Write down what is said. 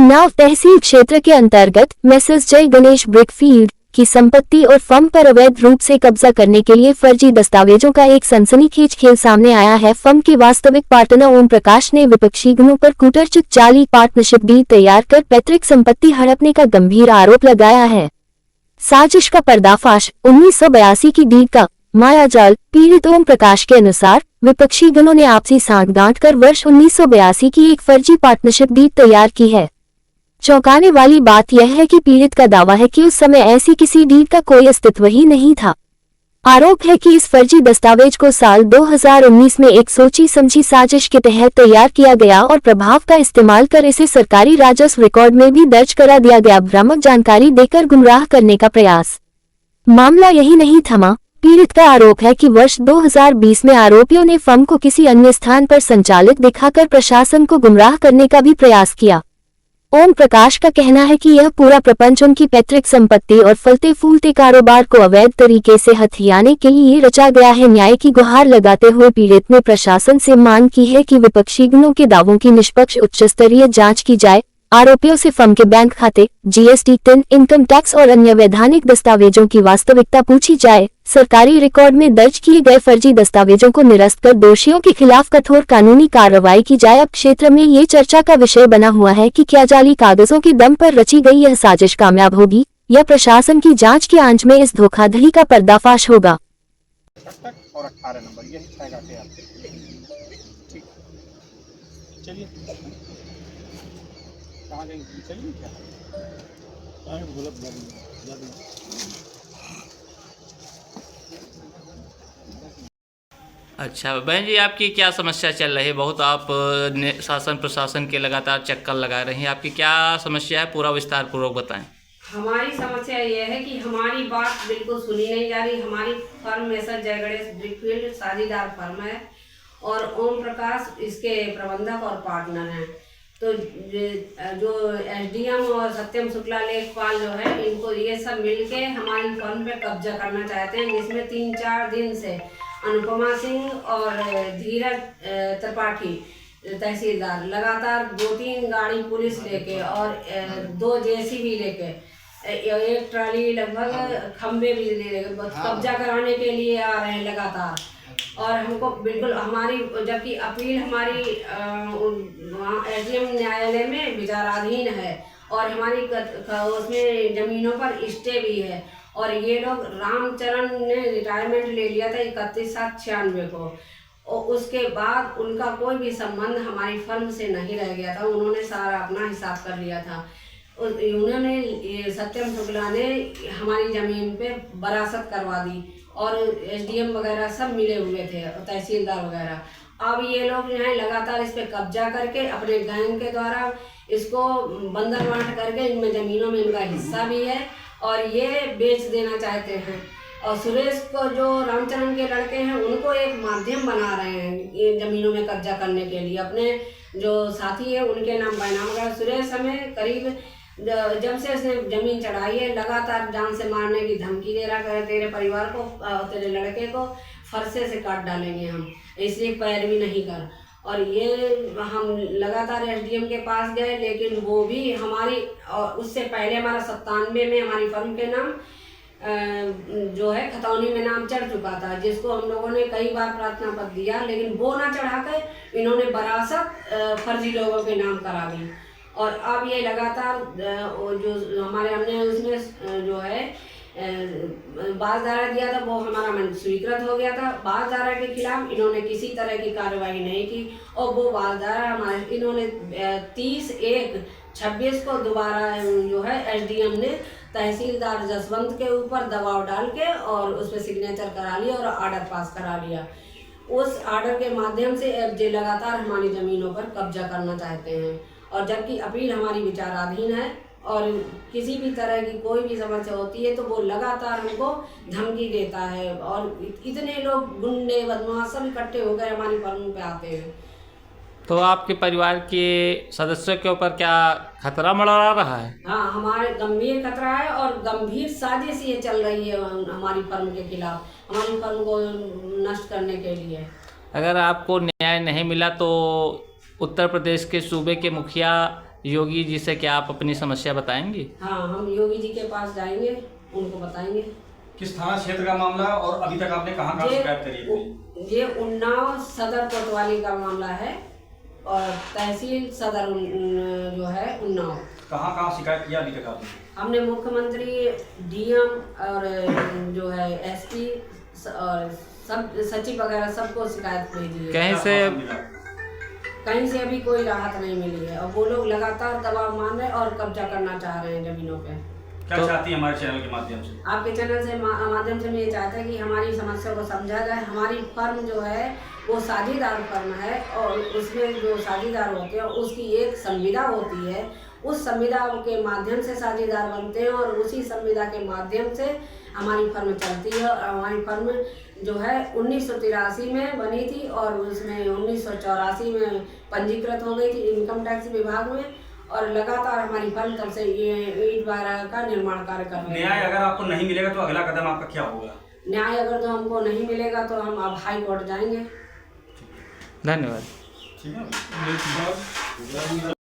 उन्नाव तहसील क्षेत्र के अंतर्गत मेसर्स जय गणेश ब्रिकफील्ड की संपत्ति और फर्म पर अवैध रूप से कब्जा करने के लिए फर्जी दस्तावेजों का एक सनसनीखेज खेल सामने आया है। फर्म के वास्तविक पार्टनर ओम प्रकाश ने विपक्षी गुणों पर कूटरचित जाली पार्टनरशिप डील तैयार कर पैतृक संपत्ति हड़पने का गंभीर आरोप लगाया है। साजिश का पर्दाफाश 1982 की डील का मायाजाल। पीड़ित ओम प्रकाश के अनुसार विपक्षी गणों ने आपसी सांठ-गांठ कर वर्ष 1982 की एक फर्जी पार्टनरशिप डील तैयार की है। चौंकाने वाली बात यह है कि पीड़ित का दावा है कि उस समय ऐसी किसी डील का कोई अस्तित्व ही नहीं था। आरोप है कि इस फर्जी दस्तावेज को साल 2019 में एक सोची समझी साजिश के तहत तैयार किया गया और प्रभाव का इस्तेमाल कर इसे सरकारी राजस्व रिकॉर्ड में भी दर्ज करा दिया गया। भ्रामक जानकारी देकर गुमराह करने का प्रयास। मामला यही नहीं थमा। पीड़ित का आरोप है कि वर्ष 2020 में आरोपियों ने फर्म को किसी अन्य स्थान पर संचालित दिखाकर प्रशासन को गुमराह करने का भी प्रयास किया। ओम प्रकाश का कहना है कि यह पूरा प्रपंच उनकी पैतृक संपत्ति और फलते फूलते कारोबार को अवैध तरीके से हथियाने के लिए रचा गया है। न्याय की गुहार लगाते हुए पीड़ित ने प्रशासन से मांग की है कि विपक्षी गणों के दावों की निष्पक्ष उच्च स्तरीय जांच की जाए। आरोपियों से फर्म के बैंक खाते, जीएसटी, टिन, इनकम टैक्स और अन्य वैधानिक दस्तावेजों की वास्तविकता पूछी जाए। सरकारी रिकॉर्ड में दर्ज किए गए फर्जी दस्तावेजों को निरस्त कर दोषियों के खिलाफ कठोर कानूनी कार्रवाई की जाए। अब क्षेत्र में ये चर्चा का विषय बना हुआ है कि क्या जाली कागजों के दम पर रची गई यह साजिश कामयाब होगी या प्रशासन की जांच की आंच में इस धोखाधड़ी का पर्दाफाश होगा। और 18 नंबर यही छह गाते आपके। ठीक, चलिए कहाँ जाएंगे? चलिए क्या अच्छा बहन जी, आपकी क्या समस्या चल रही है? बहुत आप शासन प्रशासन के लगातार चक्कर लगा रही हैं, आपकी क्या समस्या है? पूरा विस्तार पूर्वक बताएं। हमारी समस्या यह है कि हमारी बात बिल्कुल सुनी नहीं जा रही। हमारी फर्म मेसर्स जय गणेश ब्रिकफील्ड साझेदार फर्म है और ओम प्रकाश इसके प्रबंधक और पार्टनर हैं। तो जो एसडीएम और सत्यम शुक्ला लेखपाल जो है, इनको ये सब मिलके हमारी फर्म पे कब्जा करना चाहते हैं, जिसमें 3-4 दिन से अनुपमा सिंह और धीरज त्रिपाठी तहसीलदार लगातार 2-3 गाड़ी पुलिस लेके और 2 जेसीबी लेके, एक ट्राली लगभग खंबे भी लेके कब्जा कराने के लिए आ रहे हैं लगातार। और हमको बिल्कुल हमारी, जबकि अपील हमारी एसडीएम न्यायालय में विचाराधीन है और हमारी उसमें जमीनों पर स्टे भी है। और ये लोग रामचरण ने रिटायरमेंट ले लिया था 31/7/96 को और उसके बाद उनका कोई भी संबंध हमारी फर्म से नहीं रह गया था। उन्होंने सारा अपना हिसाब कर लिया था। उन्होंने सत्यम शुक्ला ने हमारी ज़मीन पे वरासत करवा दी और एसडीएम वगैरह सब मिले हुए थे, तहसीलदार वगैरह। अब ये लोग जो हैं लगातार इस पे कब्जा करके अपने गैंग के द्वारा इसको बंदर बांट करके इनमें ज़मीनों में इनका हिस्सा भी है और ये बेच देना चाहते हैं। और सुरेश को, जो रामचरण के लड़के हैं, उनको एक माध्यम बना रहे हैं ये ज़मीनों में कब्जा करने के लिए। अपने जो साथी है उनके नाम बैनाम वगैरह। सुरेश हमें करीब जब से उसने ज़मीन चढ़ाई है लगातार जान से मारने की धमकी दे रहा है। तेरे परिवार को, तेरे लड़के को फरसे से काट डालेंगे हम, इसलिए पैरवी नहीं कर। और ये हम लगातार एसडीएम के पास गए, लेकिन वो भी हमारी, और उससे पहले हमारा 97 में हमारी फर्म के नाम जो है खतौनी में नाम चढ़ चुका था, जिसको हम लोगों ने कई बार प्रार्थना पत्र दिया, लेकिन वो ना चढ़ाकर इन्होंने वरासत फर्जी लोगों के नाम करा दी। और अब ये लगातार जो हमारे हमने उसमें जो है बाज़दारा दिया था, वो हमारा मन स्वीकृत हो गया था। बाज़दारा के खिलाफ इन्होंने किसी तरह की कार्रवाई नहीं की और वो बाज़दारा हमारे इन्होंने 30/1/26 को दोबारा जो है एसडीएम ने तहसीलदार जसवंत के ऊपर दबाव डाल के और उस पर सिग्नेचर करा लिया और आर्डर पास करा लिया। उस आर्डर के माध्यम से एफजे लगातार हमारी ज़मीनों पर कब्जा करना चाहते हैं और जबकि अपील हमारी विचाराधीन है और किसी भी तरह की कोई भी समस्या होती है तो वो लगातार हमको धमकी देता है। और इतने लोग गुंडे बदमाश सब इकट्ठे होकर हमारी फर्म पे आते हैं। तो आपके परिवार के सदस्यों के ऊपर क्या खतरा मंडरा रहा है? हाँ, हमारे गंभीर खतरा है और गंभीर साजिश ये चल रही है हमारी फर्म के खिलाफ, हमारी फर्म को नष्ट करने के लिए। अगर आपको न्याय नहीं मिला तो उत्तर प्रदेश के सूबे के मुखिया योगी जी से क्या आप अपनी समस्या बताएंगी? हाँ, हम योगी जी के पास जाएंगे, उनको बताएंगे। किस थाना क्षेत्र का मामला और अभी तक आपने कहाँ कहाँ शिकायत करी है? ये उन्नाव सदर कोतवाली का मामला है और तहसील सदर जो है उन्नाव। कहाँ कहाँ शिकायत किया अभी तक आपने? हमने मुख्यमंत्री, डीएम और जो है एसपी और सब सचिव वगैरह सबको शिकायत भेजी है। कहीं से अभी कोई राहत नहीं मिली है और वो लोग लगातार दबाव मान रहे हैं और कब्जा करना चाह रहे हैं जमीनों पे। क्या चाहती है हमारे चैनल के माध्यम से? आपके चैनल से माध्यम से मैं ये चाहता है कि हमारी समस्या को समझा जाए। हमारी फर्म जो है वो साझेदार फर्म है और उसमें जो साझेदार होते हैं उसकी एक संविदा होती है। उस संविदा के माध्यम से साझेदार बनते हैं और उसी संविदा के माध्यम से हमारी फर्म चलती है। और हमारी फर्म जो है 1983 में बनी थी और उसमें 1984 में पंजीकृत हो गई थी इनकम टैक्स विभाग में और लगातार हमारी फर्म तब से ये ईंट वगैरह का निर्माण कार्य कर रहे हैं। न्याय अगर आपको नहीं मिलेगा तो अगला कदम आपका क्या होगा? न्याय अगर तो हमको नहीं मिलेगा तो हम अब हाई कोर्ट जाएंगे। धन्यवाद। ठीक है।